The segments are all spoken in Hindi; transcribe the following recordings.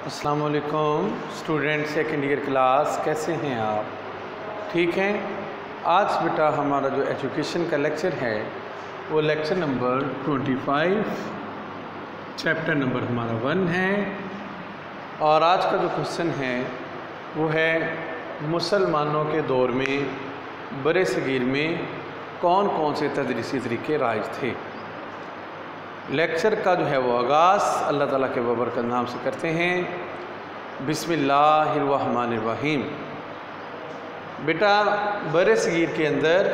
अस्सलाम वालेकुम स्टूडेंट सेकेंड ईयर क्लास, कैसे हैं आप? ठीक हैं। आज बेटा हमारा जो एजुकेशन का लेक्चर है वो लेक्चर नंबर 25, चैप्टर नंबर हमारा 1 है। और आज का जो क्वेश्चन है वो है मुसलमानों के दौर में बरे सगीर में कौन कौन से तदरीसी तरीके राइज थे। लेक्चर का जो है वो आगाज़ अल्लाह ताला के बबरकत नाम से करते हैं। बिस्मिल्लाहिर्रहमानिर्रहीम। बेटा बरे सगीर के अंदर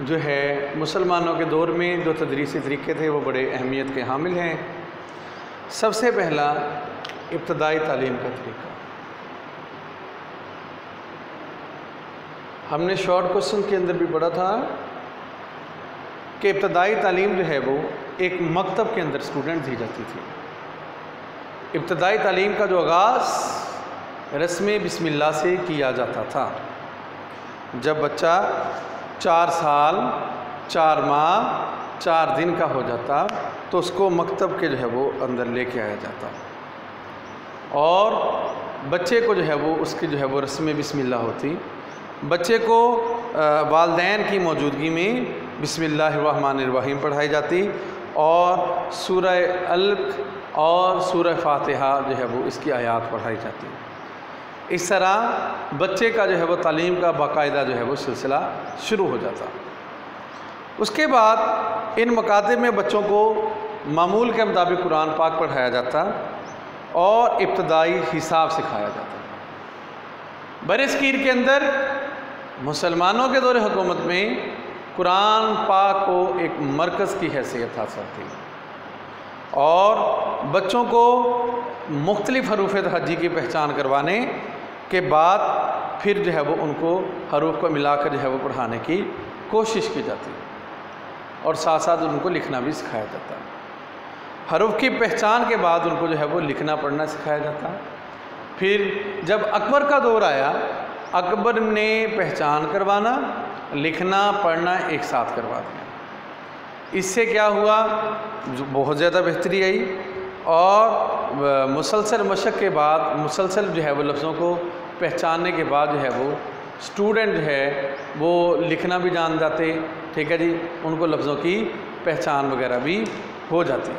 जो है मुसलमानों के दौर में जो तदरीसी तरीके थे वो बड़े अहमियत के हामिल हैं। सबसे पहला इब्तदाई तालीम का तरीका। हमने शॉर्ट क्वेश्चन के अंदर भी पढ़ा था कि इब्तदाई तालीम जो है वो एक मकतब के अंदर स्टूडेंट दी जाती थी। इब्तदाई तालीम का जो आगाज़ रस्म बिस्मिल्लाह से किया जाता था। जब बच्चा 4 साल 4 माह 4 दिन का हो जाता तो उसको मकतब के जो है वो अंदर लेके आया जाता और बच्चे को जो है वो उसकी जो है वो रस्म बिस्मिल्लाह होती। बच्चे को वालिदैन की मौजूदगी में बिस्मिल्लाहिर्रहमानिर्रहीम पढ़ाई जाती और सूरह अलक और सूरह फातिहा जो है वो इसकी आयात पढ़ाई जाती। इस तरह बच्चे का जो है वो तालीम का बाकायदा जो है वो सिलसिला शुरू हो जाता। उसके बाद इन मकातिब में बच्चों को मामूल के मुताबिक कुरान पाक पढ़ाया जाता और इब्तदाई हिसाब सिखाया जाता। बरे सगीर के अंदर मुसलमानों के दौरे हुकूमत में कुरान पाक को एक मरकज़ की हैसियत हासिल थी और बच्चों को मुख्तलिफ़ हरूफ तहज्जी की पहचान करवाने के बाद फिर जो है वो उनको हरूफ को मिलाकर जो है वो पढ़ाने की कोशिश की जाती और साथ साथ उनको लिखना भी सिखाया जाता। हरूफ की पहचान के बाद उनको जो है वो लिखना पढ़ना सिखाया जाता। फिर जब अकबर का दौर आया, अकबर ने पहचान करवाना लिखना पढ़ना एक साथ करवा दिया। इससे क्या हुआ, बहुत ज़्यादा बेहतरी आई और मुसलसल मशक़ के बाद मुसलसल जो है वो लफ्ज़ों को पहचानने के बाद जो है वो स्टूडेंट जो है वो लिखना भी जान जाते। ठीक है जी, उनको लफ्ज़ों की पहचान वगैरह भी हो जाती।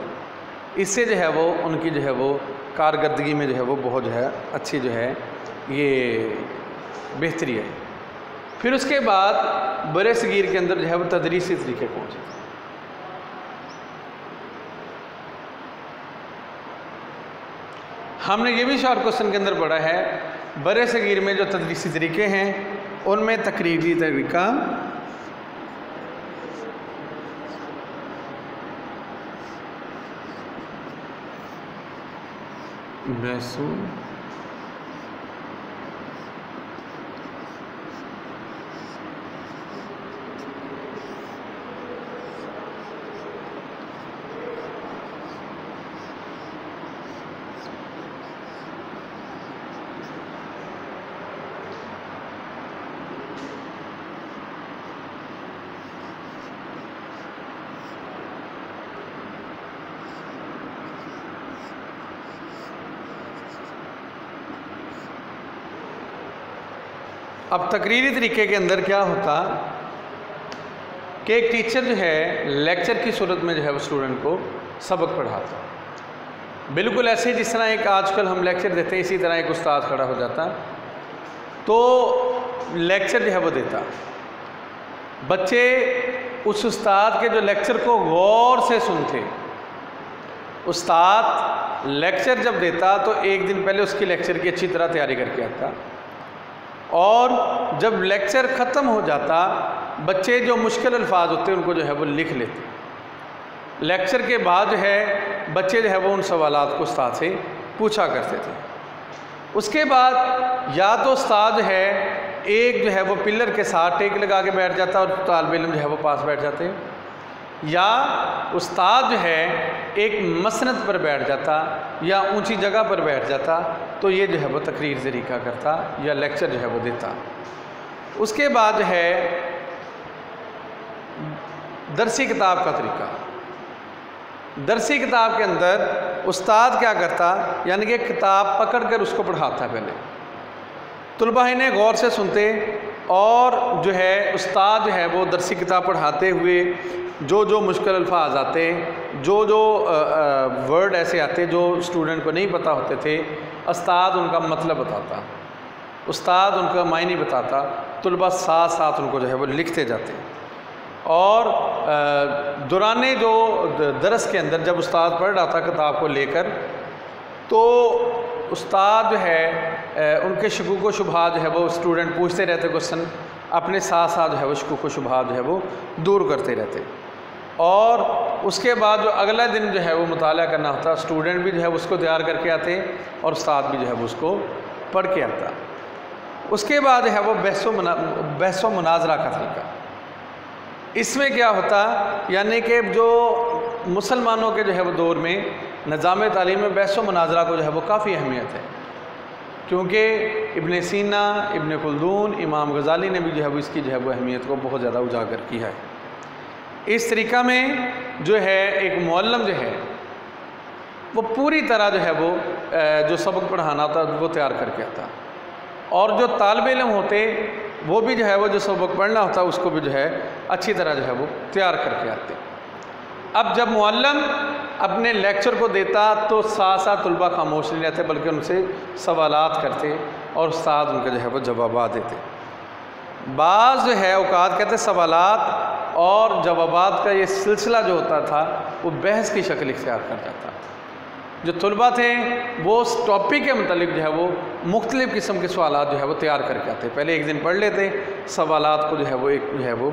इससे जो है वो उनकी जो है वो कारकर्दगी में जो है वो बहुत जो है अच्छी जो है ये बेहतरी आई। फिर उसके बाद बरे सगीर के अंदर जो है वो तदरीसी तरीके पहुँचे। हमने ये भी शॉर्ट क्वेश्चन के अंदर पढ़ा है बरे सगीर में जो तदरीसी तरीके हैं उनमें तकरीरी तरीका, महसूल, अब तकरीरी तरीके के अंदर क्या होता कि एक टीचर जो है लेक्चर की सूरत में जो है वो स्टूडेंट को सबक पढ़ाता। बिल्कुल ऐसे जिस तरह एक आजकल हम लेक्चर देते हैं इसी तरह एक उस्ताद खड़ा हो जाता तो लेक्चर जो है वो देता। बच्चे उस उस्ताद के जो लेक्चर को गौर से सुनते। उस्ताद लेक्चर जब देता तो एक दिन पहले उसकी लेक्चर की अच्छी तरह तैयारी करके आता और जब लेक्चर ख़त्म हो जाता बच्चे जो मुश्किल अल्फाज होते उनको जो है वो लिख लेते। लेक्चर के बाद जो है बच्चे जो है वो उन सवालात को उस्ताद से पूछा करते थे। उसके बाद या तो उस्ताद जो है एक जो है वो पिलर के साथ टेक लगा के बैठ जाता और तालिब इल्म जो है वो पास बैठ जाते, या उस्ताद जो है एक मसनद पर बैठ जाता या ऊंची जगह पर बैठ जाता तो ये जो है वो तकरीर तरीका करता या लेक्चर जो है वो देता। उसके बाद जो है दरसी किताब का तरीका। दरसी किताब के अंदर उस्ताद क्या करता, यानी कि किताब पकड़ कर उसको पढ़ाता पहले, तुलबा इन्हें गौर से सुनते और जो है उस्ताद जो है वो दरसी किताब पढ़ाते हुए जो जो मुश्किल अल्फाज आते, जो जो वर्ड ऐसे आते जो स्टूडेंट को नहीं पता होते थे, उस्ताद उनका मतलब बताता, उस्ताद उनका मायने बताता, तुलबा साथ साथ उनको जो है वो लिखते जाते। और दौराने जो दरस के अंदर जब उस्ताद पढ़ रहा था किताब को लेकर, तो उस्ताद जो है उनके शकूक व शुबहात जो है वो स्टूडेंट पूछते रहते क्वेश्चन, अपने साथ साथ जो है वो शकूक व शुबहात जो है वो दूर करते रहते। और उसके बाद जो अगला दिन जो है वो मुताला करना होता, स्टूडेंट भी जो है उसको तैयार करके आते और उस्ताद भी जो है वो उसको पढ़ के आता। उसके बाद जो है वो बहस व मुनाजरा का तरीका, इसमें क्या होता, यानी कि जो मुसलमानों के जो है वो दौर में निज़ाम तालीम में बहस व मुनाजरा को जो है वो काफ़ी अहमियत है, क्योंकि इब्न सीना, इब्न खुल्दून, इमाम गज़ाली ने भी जो है वो इसकी जो है वो अहमियत को बहुत ज़्यादा उजागर किया है। इस तरीक़ा में जो है एक मुअल्लिम जो है वो पूरी तरह जो है वो जो सबक पढ़ाना होता वो तैयार करके आता, और जो तालिब इल्म होते वो भी जो है वो जो सबक पढ़ना होता उसको भी जो है अच्छी तरह जो है वो तैयार करके आते। अब जब मुअल्लिम अपने लेक्चर को देता तो साथ साथ तुलबा खामोश नहीं रहते, बल्कि उनसे सवालात करते और उस्ताद उनके जो है वो जवाबात देते। बाज़ जो है औकात कहते सवालात और जवाबात का ये सिलसिला जो होता था वो बहस की शक्ल इख्तियार कर जाता। जो तुलबा थे वो उस टॉपिक के मतलब जो है वो मुख्तलिफ़ किस्म के सवालात जो है वो तैयार करके आते। पहले एक दिन पढ़ लेते, सवालात को जो है वो एक जो है वो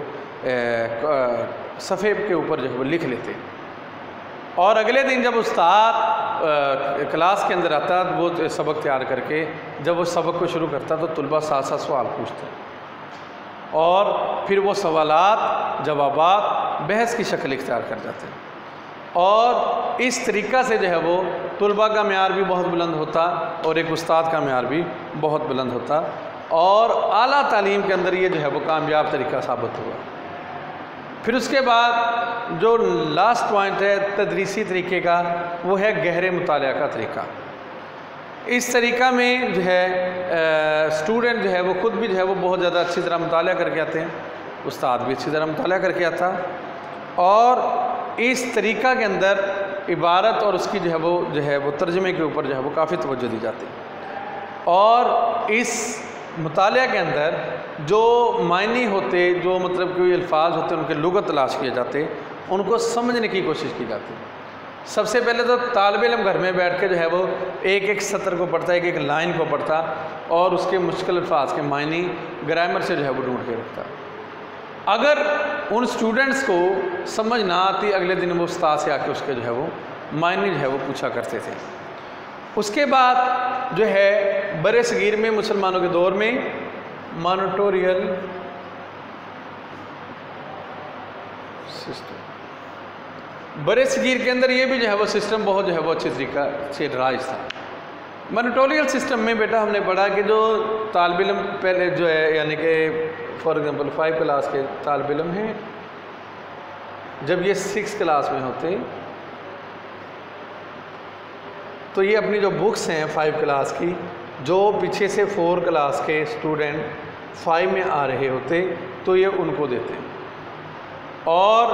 सफ़े के ऊपर जो है वो लिख लेते, और अगले दिन जब उस्ताद क्लास के अंदर आता वो सबक तैयार करके जब वो सबक को शुरू करता तो तुलबा साथ साथ सवाल पूछते, और फिर वो सवालात जवाबात बहस की शक्ल इख्तियार कर जाते। और इस तरीक़ा से जो है वो तुलबा का म्यार भी बहुत बुलंद होता और एक उस्ताद का म्यार भी बहुत बुलंद होता, और आला तालीम के अंदर ये जो है वो कामयाब तरीका साबित हुआ। फिर उसके बाद जो लास्ट पॉइंट है तदरीसी तरीके का, वो है गहरे मुताले का तरीका। इस तरीक़ा में जो है स्टूडेंट जो है वो ख़ुद भी जो है वो बहुत ज़्यादा अच्छी तरह मुताला करके आते हैं, उस्ताद भी अच्छी तरह मुताला करके आता, और इस तरीक़ा के अंदर इबारत और उसकी जो है वो तर्जमे के ऊपर जो है वो काफ़ी तवज्जो दी जाती है। और इस मुताले के अंदर जो मायने होते, जो मतलब कोई अल्फाज होते उनके लुगत तलाश किए जाते, उनको समझने की कोशिश की जाती। सबसे पहले तो तालिब इल्म घर में बैठ के जो है वो एक एक सत्र को पढ़ता, एक एक लाइन को पढ़ता और उसके मुश्किल अल्फाज के मायने ग्रामर से जो है वो ढूंढ के रखता। अगर उन स्टूडेंट्स को समझ ना आती, अगले दिन वो उस्ताद से आके उसके जो है वो मायने जो है वो पूछा करते थे। उसके बाद जो है बड़े सगीर में मुसलमानों के दौर में मॉनिटोरियल सिस्टम, बड़े सगीर के अंदर ये भी जो है वो सिस्टम बहुत जो है वो अच्छी तरीका से राज था। मॉनिटोरियल सिस्टम में बेटा हमने पढ़ा कि जो तालिब इल्म पहले जो है, यानी कि फॉर एग्ज़ाम्पल 5 क्लास के तालिब इल्म हैं, जब ये 6 क्लास में होते तो ये अपनी जो बुक्स हैं 5 क्लास की, जो पीछे से 4 क्लास के स्टूडेंट 5 में आ रहे होते तो ये उनको देते और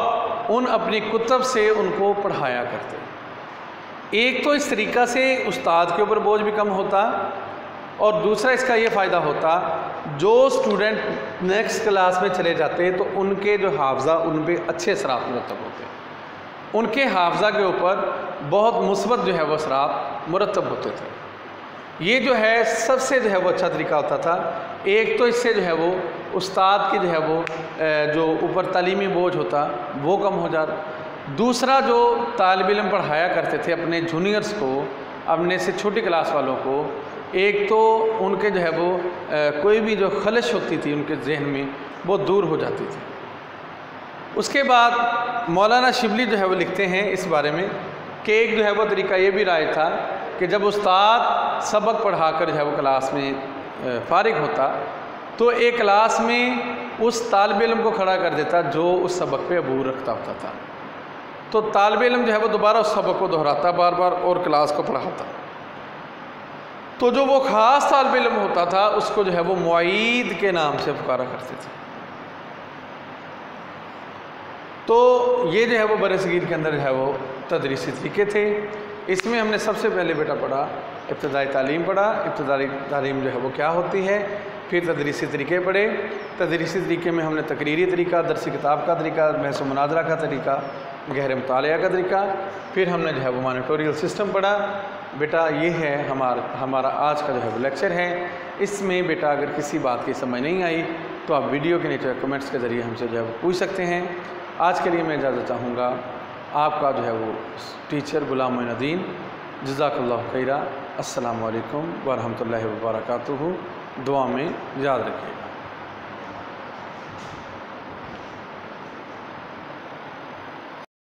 उन अपनी कुतब से उनको पढ़ाया करते। एक तो इस तरीक़ा से उस्ताद के ऊपर बोझ भी कम होता, और दूसरा इसका ये फ़ायदा होता जो स्टूडेंट नेक्स्ट क्लास में चले जाते तो उनके जो हाफ़ज़ा उन पर अच्छे असरात मुरतब होते, उनके हाफ़ज़ा के ऊपर बहुत मुस्बत जो है वो असरात मुरतब होते थे। ये जो है सबसे जो है वो अच्छा तरीका होता था। एक तो इससे जो है वो उस्ताद की जो है वो जो ऊपर तालीमी बोझ होता वो कम हो जाता। दूसरा जो तालिब इल्म पढ़ाया करते थे अपने जूनियर्स को, अपने से छोटी क्लास वालों को, एक तो उनके जो है वो कोई भी जो खलश होती थी उनके जहन में वो दूर हो जाती थी। उसके बाद मौलाना शिबली जो है वो लिखते हैं इस बारे में कि एक जो है वो तरीका ये भी राय था कि जब उस्ताद सबक पढ़ाकर जो है वो क्लास में फारिग होता तो एक क्लास में उस तालिब इल्म को खड़ा कर देता जो उस सबक पे अबूर रखता होता था। तो तालिब इल्म जो है वो दोबारा उस सबक को दोहराता बार बार और क्लास को पढ़ाता। तो जो वो ख़ास तालिब इल्म होता था उसको जो है वो मुईद के नाम से पुकारा करते थे। तो ये जो है वो बरसगीर के अंदर जो है वो तदरीसी तरीके थे। इसमें हमने सबसे पहले बेटा पढ़ा इब्तदाई तालीम पढ़ा, इब्तदाई तालीम जो है वो क्या होती है, फिर तदरीसी तरीके पढ़े। तदरीसी तरीके में हमने तकरीरी तरीका, दरसी किताब का तरीका, बहस व मुनाजरा का तरीका, गहरे मुतालिया का तरीका, फिर हमने जो है वो मॉनिटोरियल सिस्टम पढ़ा। बेटा ये है हमारा आज का जो है वो लेक्चर है। इसमें बेटा अगर किसी बात की समझ नहीं आई तो आप वीडियो के नीचे कमेंट्स के ज़रिए हमसे जो है वो पूछ सकते हैं। आज के लिए मैं इजाज़त चाहूँगा, आपका जो है वो टीचर गुलाम मोइनुद्दीन। जज़ाकल्लाहु खैरा। अस्सलामु अलैकुम व रहमतुल्लाहि व बरकातुहू। दुआ में याद रखिएगा।